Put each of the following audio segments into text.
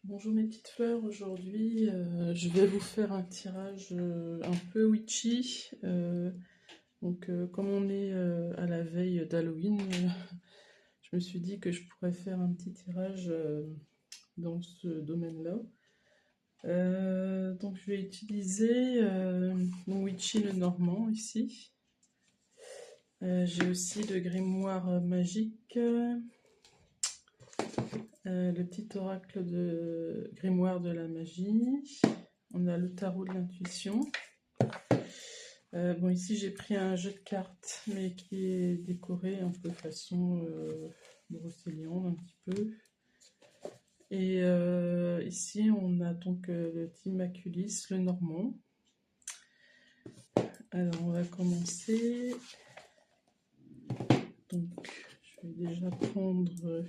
Bonjour mes petites fleurs, aujourd'hui je vais vous faire un tirage un peu witchy. Comme on est à la veille d'Halloween, je me suis dit que je pourrais faire un petit tirage dans ce domaine-là. Donc je vais utiliser mon witchy le normand ici. J'ai aussi le grimoire magique. Le petit oracle de grimoire de la magie. On a le tarot de l'intuition. Bon, ici j'ai pris un jeu de cartes, mais qui est décoré un peu façon brocéliande un petit peu. Et ici on a donc le Timmaculis, le normand. Alors on va commencer. Donc je vais déjà prendre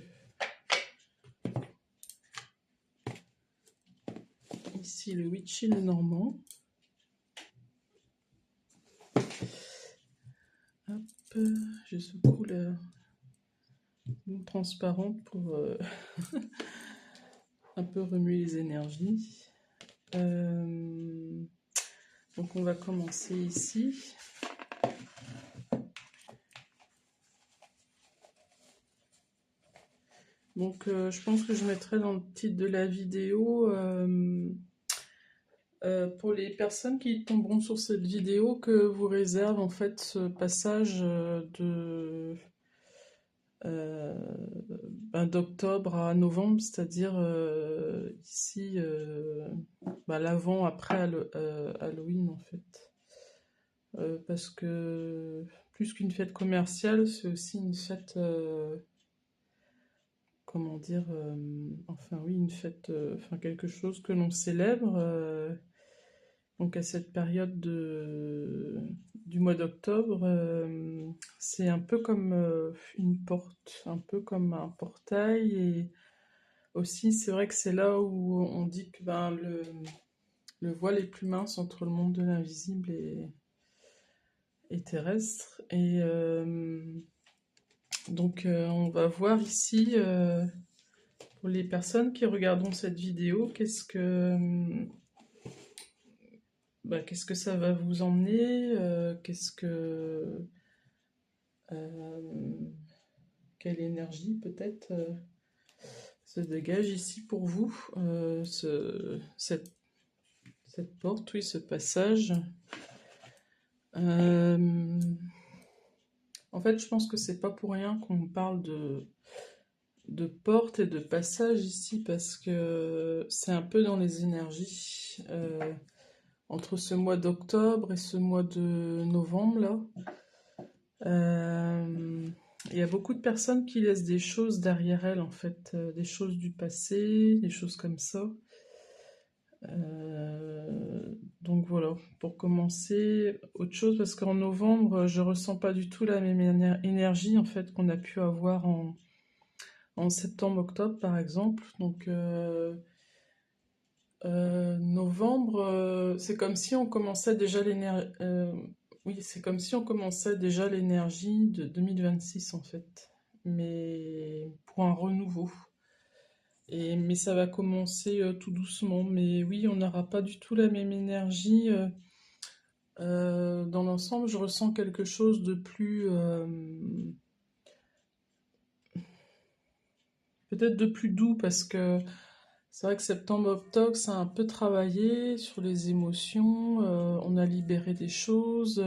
ici le witchy, le normand. Hop, je secoue la boule transparente pour un peu remuer les énergies. Donc on va commencer ici. Donc je pense que je mettrai dans le titre de la vidéo pour les personnes qui tomberont sur cette vidéo que vous réserve en fait ce passage d'octobre à novembre, c'est-à-dire ici l'avant après Halloween en fait. Parce que plus qu'une fête commerciale, c'est aussi une fête, comment dire, enfin oui, une fête, enfin quelque chose que l'on célèbre. Donc à cette période du mois d'octobre, c'est un peu comme une porte, un peu comme un portail. Et aussi, c'est vrai que c'est là où on dit que le voile est plus mince entre le monde de l'invisible et terrestre. Et donc on va voir ici, pour les personnes qui regarderont cette vidéo, qu'est-ce que ça va vous emmener, quelle énergie peut-être se dégage ici pour vous, cette porte, oui, ce passage. En fait, je pense que c'est pas pour rien qu'on parle de porte et de passage ici, parce que c'est un peu dans les énergies entre ce mois d'octobre et ce mois de novembre là. Il y a beaucoup de personnes qui laissent des choses derrière elles en fait, des choses du passé, des choses comme ça. Donc voilà, pour commencer, autre chose, parce qu'en novembre, je ressens pas du tout la même énergie en fait qu'on a pu avoir en septembre, octobre par exemple. Donc novembre, c'est comme si on commençait déjà l'énergie. Oui, c'est comme si on commençait déjà l'énergie de 2026 en fait, mais pour un renouveau. Mais ça va commencer tout doucement. Mais oui, on n'aura pas du tout la même énergie. Dans l'ensemble, je ressens quelque chose de plus, peut-être de plus doux, parce que c'est vrai que septembre-octobre, ça a un peu travaillé sur les émotions, on a libéré des choses.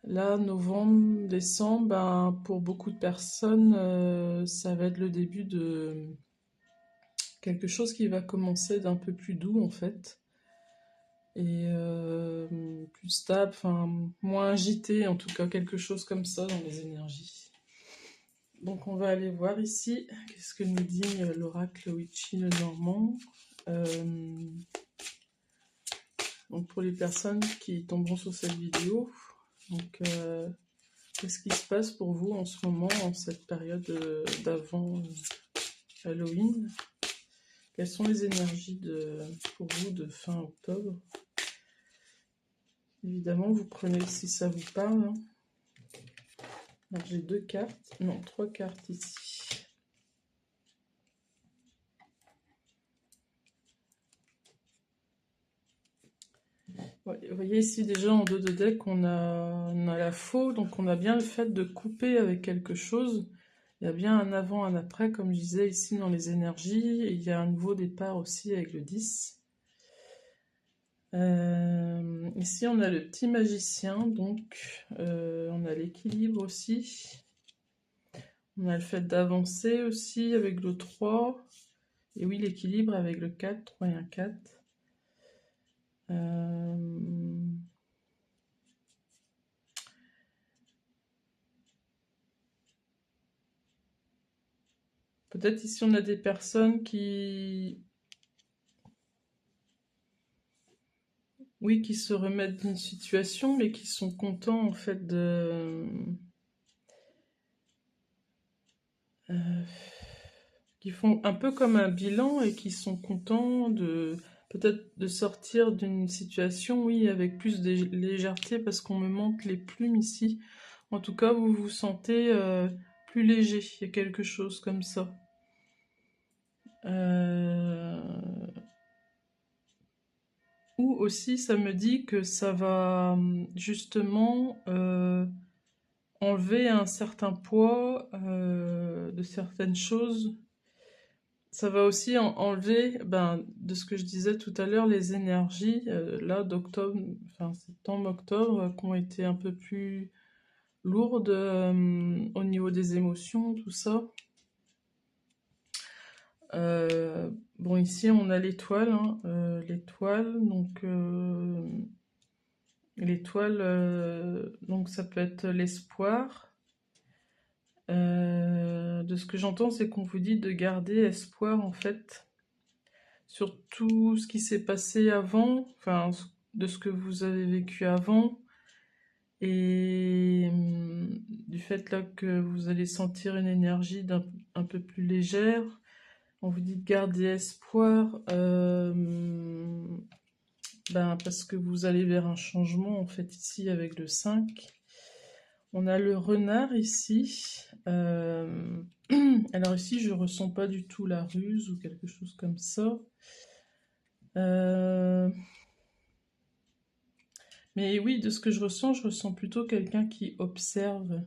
Là, novembre, décembre, ben, pour beaucoup de personnes, ça va être le début de quelque chose qui va commencer d'un peu plus doux en fait. Et plus stable, enfin moins agité, en tout cas quelque chose comme ça dans les énergies. Donc on va aller voir ici, qu'est-ce que nous dit l'oracle witchy le normand. Donc pour les personnes qui tomberont sur cette vidéo, donc qu'est-ce qui se passe pour vous en ce moment, en cette période d'avant Halloween? Quelles sont les énergies pour vous de fin octobre? Évidemment, vous prenez si ça vous parle. Hein. Alors j'ai 2 cartes, non 3 cartes ici. Ouais, vous voyez ici déjà en dos de deck, on a la faux, donc on a bien le fait de couper avec quelque chose. Il y a bien un avant, un après, comme je disais ici dans les énergies, et il y a un nouveau départ aussi avec le 10. Ici on a le petit magicien, donc on a l'équilibre aussi. On a le fait d'avancer aussi avec le 3. Et oui, l'équilibre avec le 4, 3 et un 4. Peut-être ici on a des personnes qui... Oui, qui se remettent d'une situation, mais qui sont contents en fait de... qui font un peu comme un bilan et qui sont contents de... peut-être de sortir d'une situation, oui, avec plus de légèreté, parce qu'on me montre les plumes ici. En tout cas, vous vous sentez plus léger, il y a quelque chose comme ça. Ou aussi, ça me dit que ça va justement enlever un certain poids de certaines choses. Ça va aussi enlever, ben, de ce que je disais tout à l'heure, les énergies, là, d'octobre, enfin septembre-octobre, qui ont été un peu plus lourdes au niveau des émotions, tout ça. Bon, ici, on a l'étoile, hein, l'étoile, donc... l'étoile, donc ça peut être l'espoir. De ce que j'entends, c'est qu'on vous dit de garder espoir, en fait, sur tout ce qui s'est passé avant, enfin, de ce que vous avez vécu avant, et du fait là que vous allez sentir une énergie un peu plus légère. On vous dit de garder espoir, ben, parce que vous allez vers un changement, en fait, ici, avec le 5. On a le renard ici. Alors ici, je ressens pas du tout la ruse ou quelque chose comme ça. Mais oui, de ce que je ressens plutôt quelqu'un qui observe.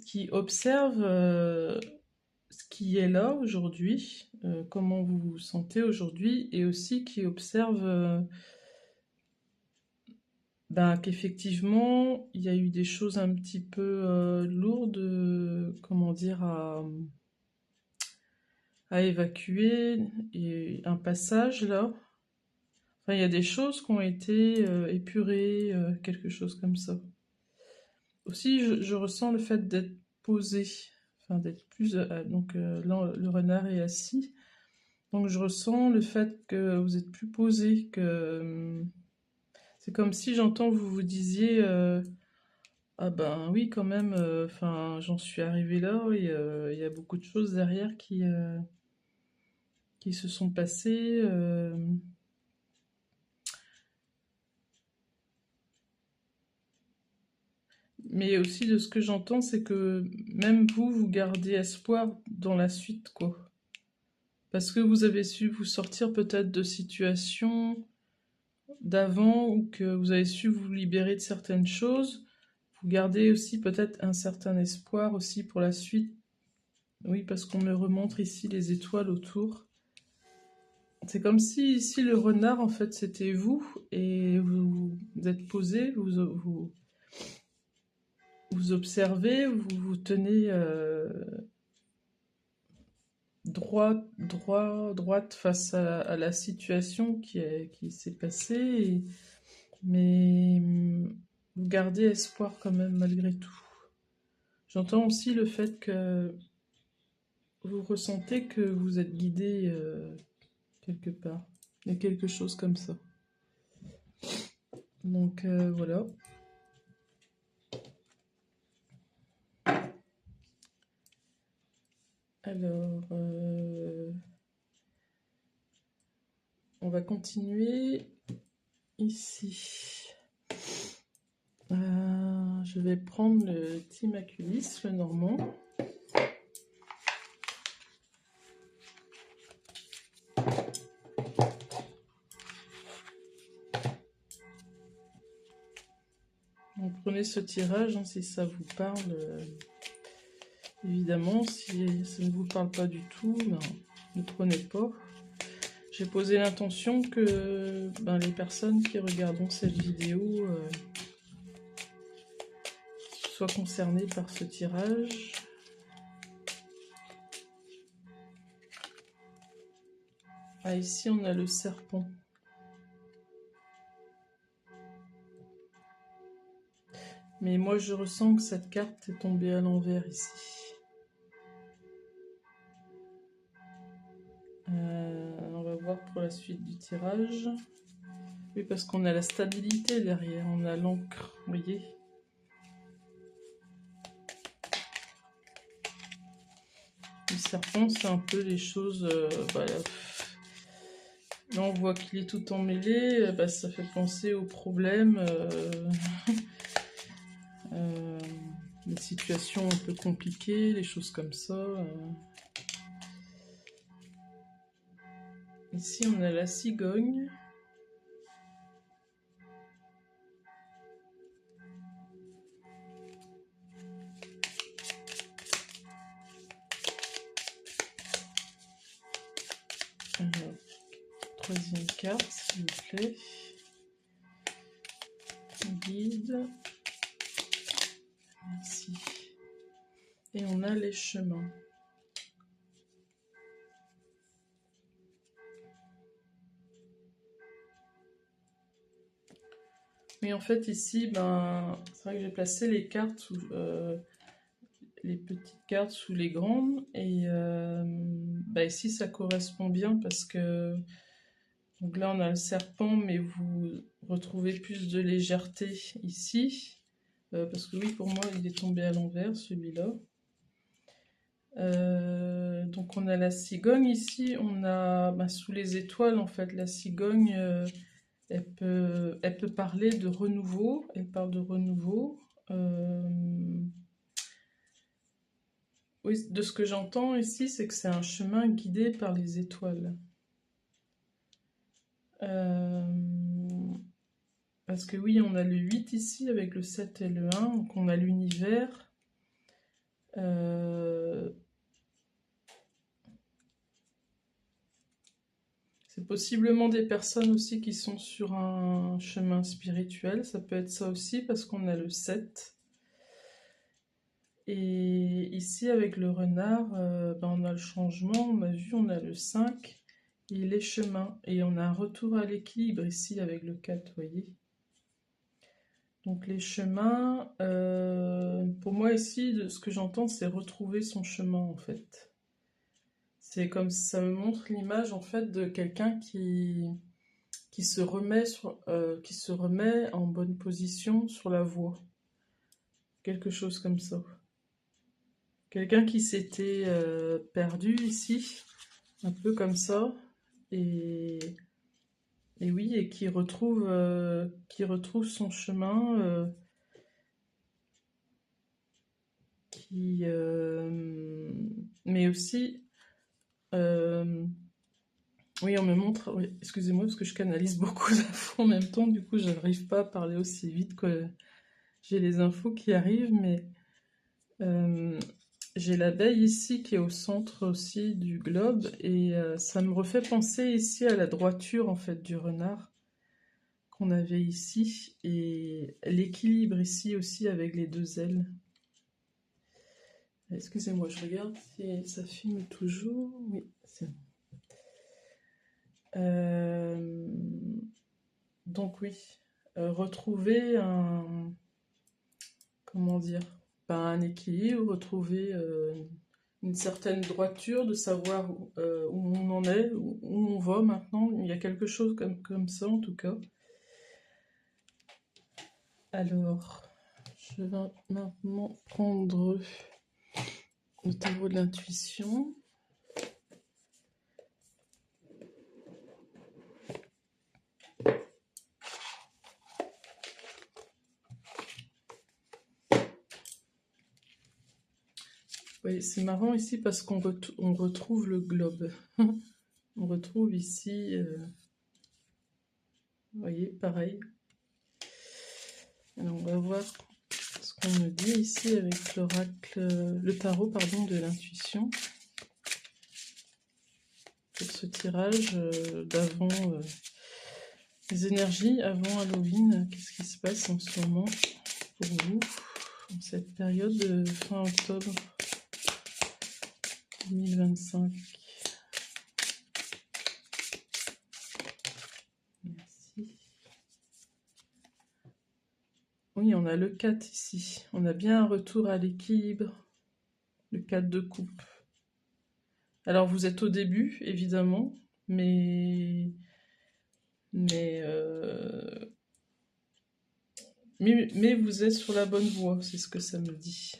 Qui observe ce qui est là aujourd'hui, comment vous vous sentez aujourd'hui, et aussi qui observe ben, qu'effectivement, il y a eu des choses un petit peu lourdes, comment dire, à évacuer, et un passage là. Enfin, il y a des choses qui ont été épurées, quelque chose comme ça. Aussi, je ressens le fait d'être posé, enfin d'être plus... donc là, le renard est assis. Donc je ressens le fait que vous êtes plus posé, que... c'est comme si j'entends vous vous disiez... ah ben oui, quand même, enfin, j'en suis arrivé là, et il y a beaucoup de choses derrière qui se sont passées. Mais aussi de ce que j'entends, c'est que même vous, vous gardez espoir dans la suite, quoi. Parce que vous avez su vous sortir peut-être de situations d'avant, ou que vous avez su vous libérer de certaines choses. Vous gardez aussi peut-être un certain espoir aussi pour la suite. Oui, parce qu'on me remontre ici les étoiles autour. C'est comme si ici le renard, en fait, c'était vous, et vous êtes posé, vous observez, vous vous tenez droite face à la situation qui s'est passée, mais vous gardez espoir quand même malgré tout. J'entends aussi le fait que vous ressentez que vous êtes guidé quelque part. Il y a quelque chose comme ça. Donc voilà. Alors, on va continuer ici. Je vais prendre le Timaculis, le normand. prenez ce tirage, hein, si ça vous parle. Évidemment, si ça ne vous parle pas du tout, ben, ne prenez pas. J'ai posé l'intention que les personnes qui regarderont cette vidéo soient concernées par ce tirage. Ah, ici on a le serpent. Mais moi je ressens que cette carte est tombée à l'envers ici. On va voir pour la suite du tirage. Oui, parce qu'on a la stabilité derrière, on a l'encre, vous voyez. Le serpent, c'est un peu les choses... là, on voit qu'il est tout emmêlé, ça fait penser aux problèmes, les situations un peu compliquées, les choses comme ça. Ici, on a la cigogne. Alors, troisième carte, s'il vous plaît. Guide. Merci. Et on a les chemins. Mais en fait ici, c'est vrai que j'ai placé les cartes sous, les petites cartes sous les grandes, et ici ça correspond bien parce que donc là on a le serpent, mais vous retrouvez plus de légèreté ici, parce que oui, pour moi il est tombé à l'envers celui-là. Donc on a la cigogne ici, on a sous les étoiles en fait, la cigogne elle peut parler de renouveau, elle parle de renouveau. Oui, de ce que j'entends ici, c'est que c'est un chemin guidé par les étoiles. Parce que oui, on a le 8 ici avec le 7 et le 1, donc on a l'univers. C'est possiblement des personnes aussi qui sont sur un chemin spirituel, ça peut être ça aussi parce qu'on a le 7. Et ici avec le renard, on a le changement, on a vu, on a le 5 et les chemins. Et on a un retour à l'équilibre ici avec le 4, vous voyez. Donc les chemins, pour moi ici, de ce que j'entends, c'est retrouver son chemin en fait. C'est comme si ça me montre l'image en fait de quelqu'un qui se remet en bonne position sur la voie. Quelque chose comme ça. Quelqu'un qui s'était perdu ici, un peu comme ça, et oui, et qui retrouve son chemin, mais aussi, oui, on me montre, oui, excusez-moi parce que je canalise beaucoup d'infos en même temps, du coup je n'arrive pas à parler aussi vite que j'ai les infos qui arrivent, mais j'ai l'abeille ici qui est au centre aussi du globe, et ça me refait penser ici à la droiture en fait du renard qu'on avait ici, et l'équilibre ici aussi avec les deux ailes. Excusez-moi, je regarde si ça filme toujours. Oui, c'est bon. Donc oui, retrouver un... Comment dire? Un équilibre, retrouver une certaine droiture, de savoir où on en est, où on va maintenant. Il y a quelque chose comme ça en tout cas. Alors, je vais maintenant prendre le tarot de l'intuition. Oui, c'est marrant ici parce qu'on retrouve le globe. On retrouve ici, vous voyez, pareil. Alors on va voir qu'on me dit ici avec l'oracle, le tarot, pardon, de l'intuition. Pour ce tirage d'avant, les énergies avant Halloween, qu'est-ce qui se passe en ce moment pour vous, en cette période de fin octobre 2025. Merci. Oui, on a le 4 ici. On a bien un retour à l'équilibre. Le 4 de coupe. Alors, vous êtes au début, évidemment, mais vous êtes sur la bonne voie, c'est ce que ça me dit.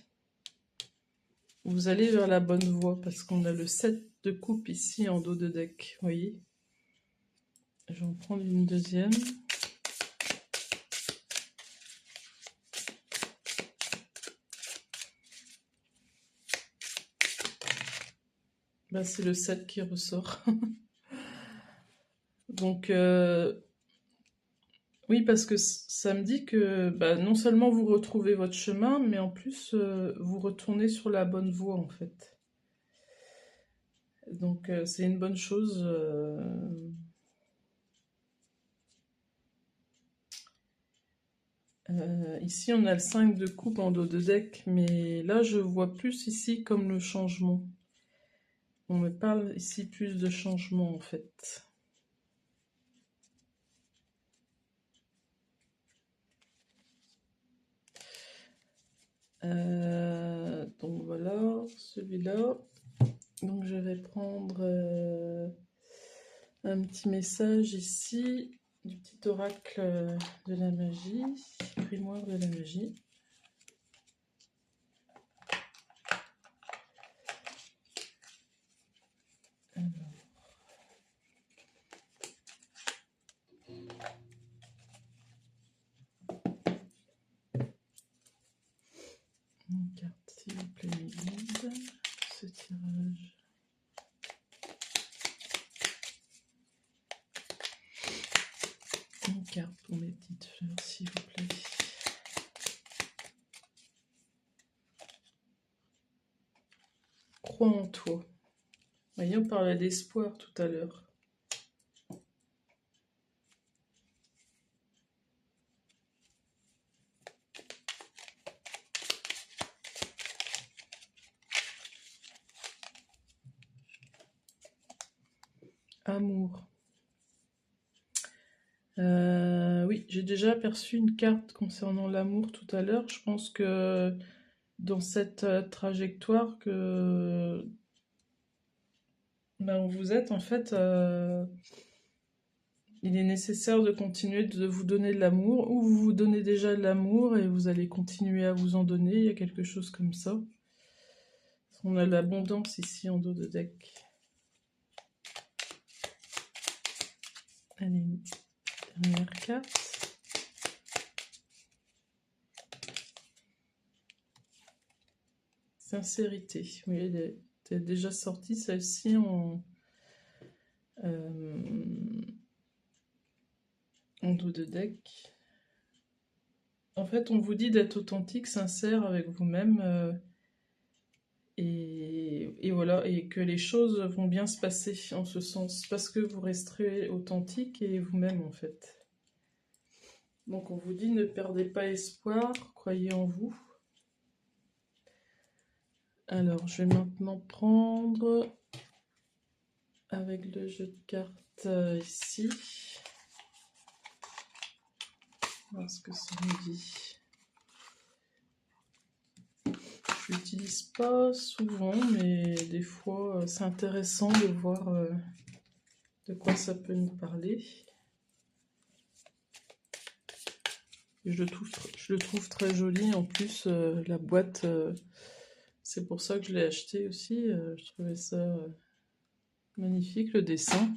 Vous allez vers la bonne voie, parce qu'on a le 7 de coupe ici en dos de deck, vous voyez. Je vais en prendre une deuxième. Bah, c'est le 7 qui ressort. Donc, oui, parce que ça me dit que bah, non seulement vous retrouvez votre chemin, mais en plus, vous retournez sur la bonne voie, en fait. Donc, c'est une bonne chose. Ici, on a le 5 de coupe en dos de deck, mais là, je vois plus ici comme le changement. On me parle ici plus de changement, en fait. Donc voilà, celui-là. Donc je vais prendre un petit message ici, du petit oracle de la magie, grimoire de la magie. Alors. Une carte, s'il vous plaît, guide ce tirage. Une carte pour mes petites fleurs, s'il vous plaît. Crois en toi. Vous voyez, on parlait d'espoir tout à l'heure. Amour. Oui, j'ai déjà aperçu une carte concernant l'amour tout à l'heure. Je pense que dans cette trajectoire que où vous êtes, en fait, il est nécessaire de continuer de vous donner de l'amour, ou vous vous donnez déjà de l'amour et vous allez continuer à vous en donner. Il y a quelque chose comme ça. On a l'abondance ici en dos de deck. Allez, dernière carte. Sincérité. Oui, elle est déjà sortie, celle-ci, en dos de deck. En fait, on vous dit d'être authentique, sincère avec vous-même, et voilà, et que les choses vont bien se passer en ce sens, parce que vous resterez authentique et vous-même, en fait. Donc on vous dit ne perdez pas espoir, croyez en vous. Alors, je vais maintenant prendre avec le jeu de cartes ici. Voir ce que ça me dit. Je l'utilise pas souvent, mais des fois c'est intéressant de voir de quoi ça peut nous parler. Et je le trouve très joli en plus, la boîte, c'est pour ça que je l'ai acheté aussi. Je trouvais ça magnifique, le dessin.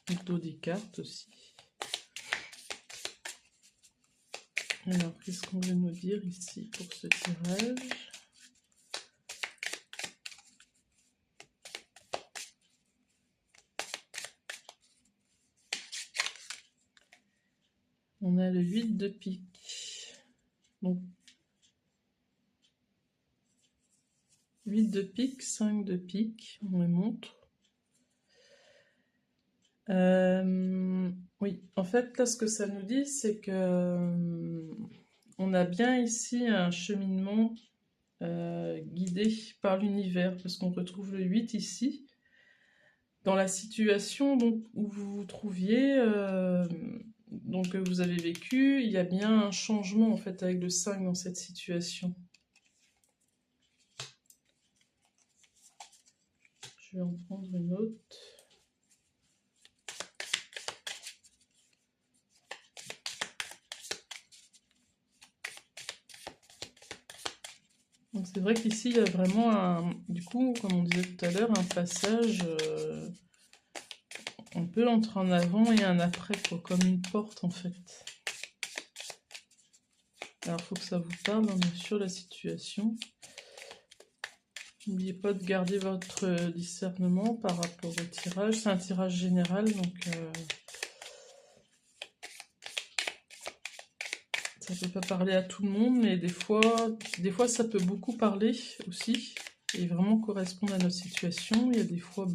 Le dos des cartes aussi. Alors, qu'est-ce qu'on veut nous dire ici pour ce tirage? On a le 8 de pique. Donc 8 de pique, 5 de pique, on les montre. Oui, en fait, là, ce que ça nous dit, c'est que on a bien ici un cheminement guidé par l'univers, parce qu'on retrouve le 8 ici. Dans la situation donc, où vous vous trouviez, donc vous avez vécu, il y a bien un changement en fait avec le 5 dans cette situation. Je vais en prendre une autre. Donc c'est vrai qu'ici il y a vraiment du coup, comme on disait tout à l'heure, un passage un peu entre un avant et un après, quoi, comme une porte en fait. Alors il faut que ça vous parle, hein, bien sûr, la situation. N'oubliez pas de garder votre discernement par rapport au tirage. C'est un tirage général, donc ça ne peut pas parler à tout le monde, mais des fois ça peut beaucoup parler aussi, et vraiment correspondre à notre situation. Il y a des fois,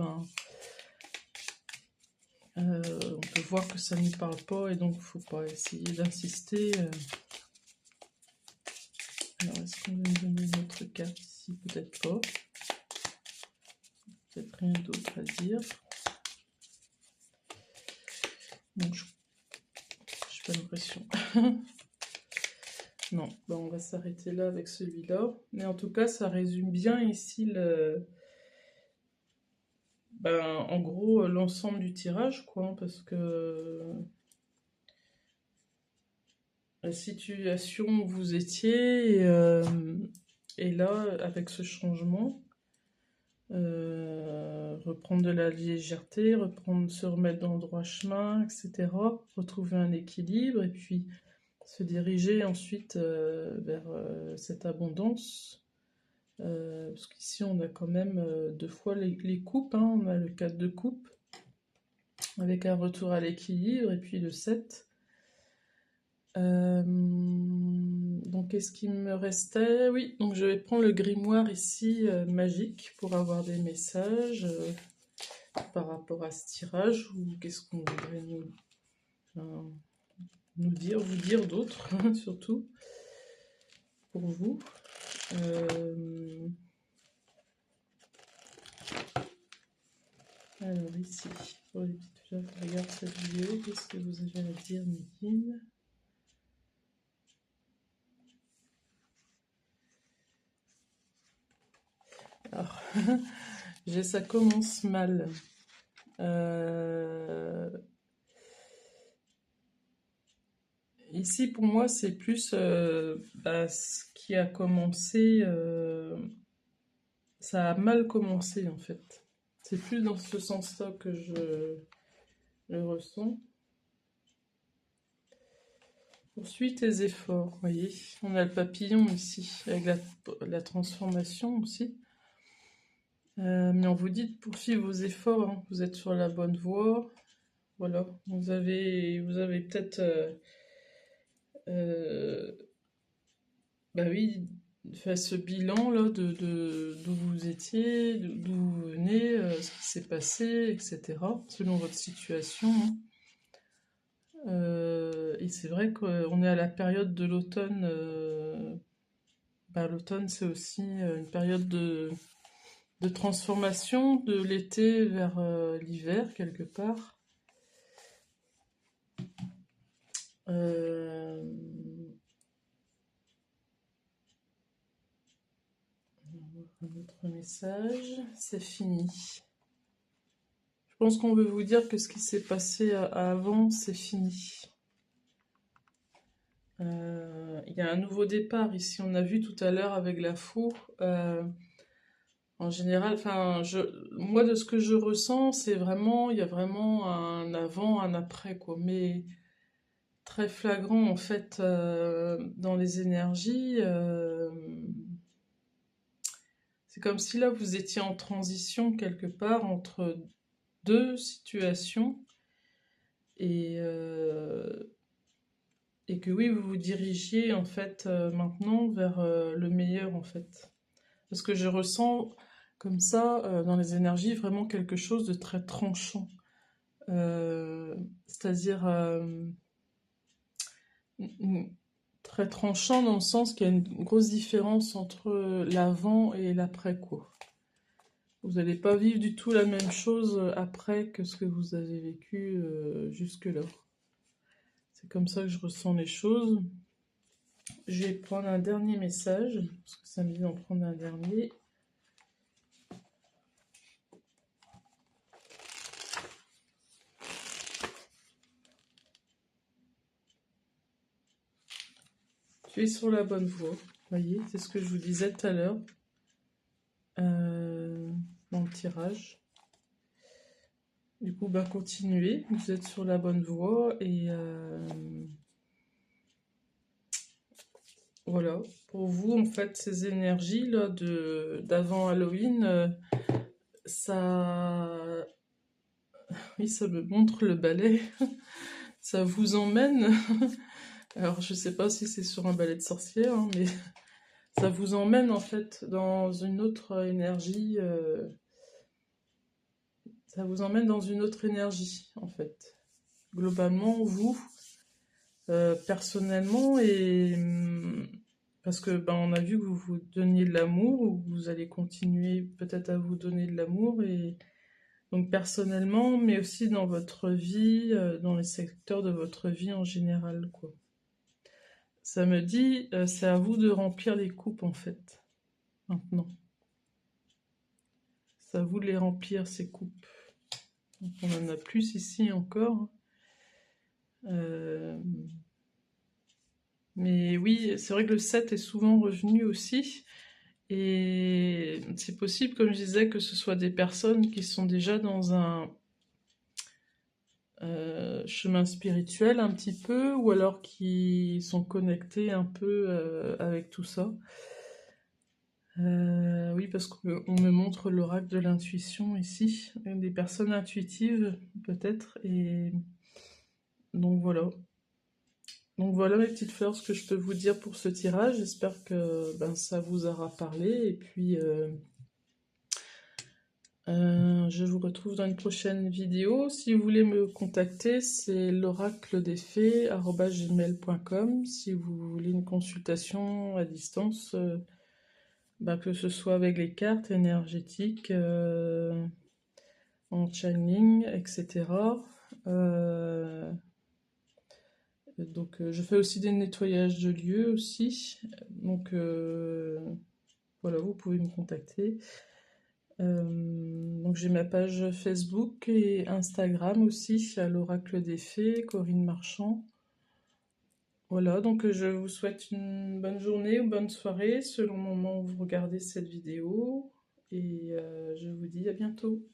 on peut voir que ça ne nous parle pas, et donc il ne faut pas essayer d'insister. Alors, est-ce qu'on va me donner une autre carte ici? Peut-être pas. Peut-être rien d'autre à dire. Donc, je n'ai pas l'impression. Non, on va s'arrêter là avec celui-là. Mais en tout cas, ça résume bien ici en gros, l'ensemble du tirage, quoi, hein, parce que la situation où vous étiez, et là, avec ce changement, reprendre de la légèreté, se remettre dans le droit chemin, etc. Retrouver un équilibre, et puis se diriger ensuite vers cette abondance. Parce qu'ici on a quand même deux fois les coupes, hein. On a le 4 de coupe avec un retour à l'équilibre, et puis le 7. Donc qu'est-ce qui me restait? Oui, donc je vais prendre le grimoire ici magique pour avoir des messages par rapport à ce tirage, ou qu'est-ce qu'on voudrait nous dire, vous dire d'autres surtout pour vous. Alors ici, pour les petites fleurs qui regardent cette vidéo, qu'est-ce que vous avez à dire, Nadine? Alors, ça commence mal. Ici, pour moi, c'est plus ce qui a commencé. Ça a mal commencé, en fait. C'est plus dans ce sens-là que je le ressens. Poursuis tes efforts, vous voyez. On a le papillon ici, avec la transformation aussi. Mais on vous dit de poursuivre vos efforts, hein. Vous êtes sur la bonne voie. Voilà, vous avez peut-être... oui, fait ce bilan là d'où vous étiez, d'où vous venez, ce qui s'est passé, etc. selon votre situation, hein. Et c'est vrai qu'on est à la période de l'automne. L'automne, c'est aussi une période de transformation de l'été vers l'hiver, quelque part. Un autre message, c'est fini. Je pense qu'on veut vous dire que ce qui s'est passé avant, c'est fini. Il y a un nouveau départ ici. On a vu tout à l'heure avec la four. En général, moi de ce que je ressens, il y a vraiment un avant, un après, quoi. Mais très flagrant en fait dans les énergies. C'est comme si là vous étiez en transition quelque part entre deux situations, et et que oui, vous vous dirigiez en fait maintenant vers le meilleur en fait. Parce que je ressens comme ça dans les énergies vraiment quelque chose de très tranchant. Euh, C'est-à-dire très tranchant dans le sens qu'il y a une grosse différence entre l'avant et l'après, quoi. Vous n'allez pas vivre du tout la même chose après que ce que vous avez vécu jusque-là. C'est comme ça que je ressens les choses. Je vais prendre un dernier message, parce que ça me dit d'en prendre un dernier. Tu es sur la bonne voie. Vous voyez, c'est ce que je vous disais tout à l'heure dans le tirage. Du coup, bah, continuez, vous êtes sur la bonne voie et voilà. Pour vous, en fait, ces énergies là d'avant Halloween, ça, oui, ça me montre le balai. Ça vous emmène. Alors, je sais pas si c'est sur un balai de sorcière, hein, mais ça vous emmène en fait dans une autre énergie. Ça vous emmène dans une autre énergie, en fait. Globalement, vous, personnellement, et parce que ben, on a vu que vous vous donniez de l'amour, ou vous allez continuer peut-être à vous donner de l'amour, et donc personnellement, mais aussi dans votre vie, dans les secteurs de votre vie en général, quoi. Ça me dit, c'est à vous de remplir les coupes, en fait, maintenant. C'est à vous de les remplir, ces coupes. Donc, on en a plus ici encore. Euh, Mais oui, c'est vrai que le 7 est souvent revenu aussi. Et c'est possible, comme je disais, que ce soit des personnes qui sont déjà dans un chemin spirituel un petit peu, ou alors qui sont connectés un peu avec tout ça. Oui, parce qu'on me montre l'oracle de l'intuition ici, des personnes intuitives peut-être, et donc voilà. Donc voilà mes petites fleurs, ce que je peux vous dire pour ce tirage. J'espère que ben, ça vous aura parlé. Et puis, je vous retrouve dans une prochaine vidéo. Si vous voulez me contacter, c'est l'oracledesfées@gmail.com. Si vous voulez une consultation à distance, ben, que ce soit avec les cartes énergétiques, en channeling, etc. Donc je fais aussi des nettoyages de lieux aussi. Donc voilà, vous pouvez me contacter. Donc j'ai ma page Facebook et Instagram aussi, à l'Oracle des Fées, Corinne Marchand. Voilà, donc je vous souhaite une bonne journée ou bonne soirée selon le moment où vous regardez cette vidéo. Et je vous dis à bientôt.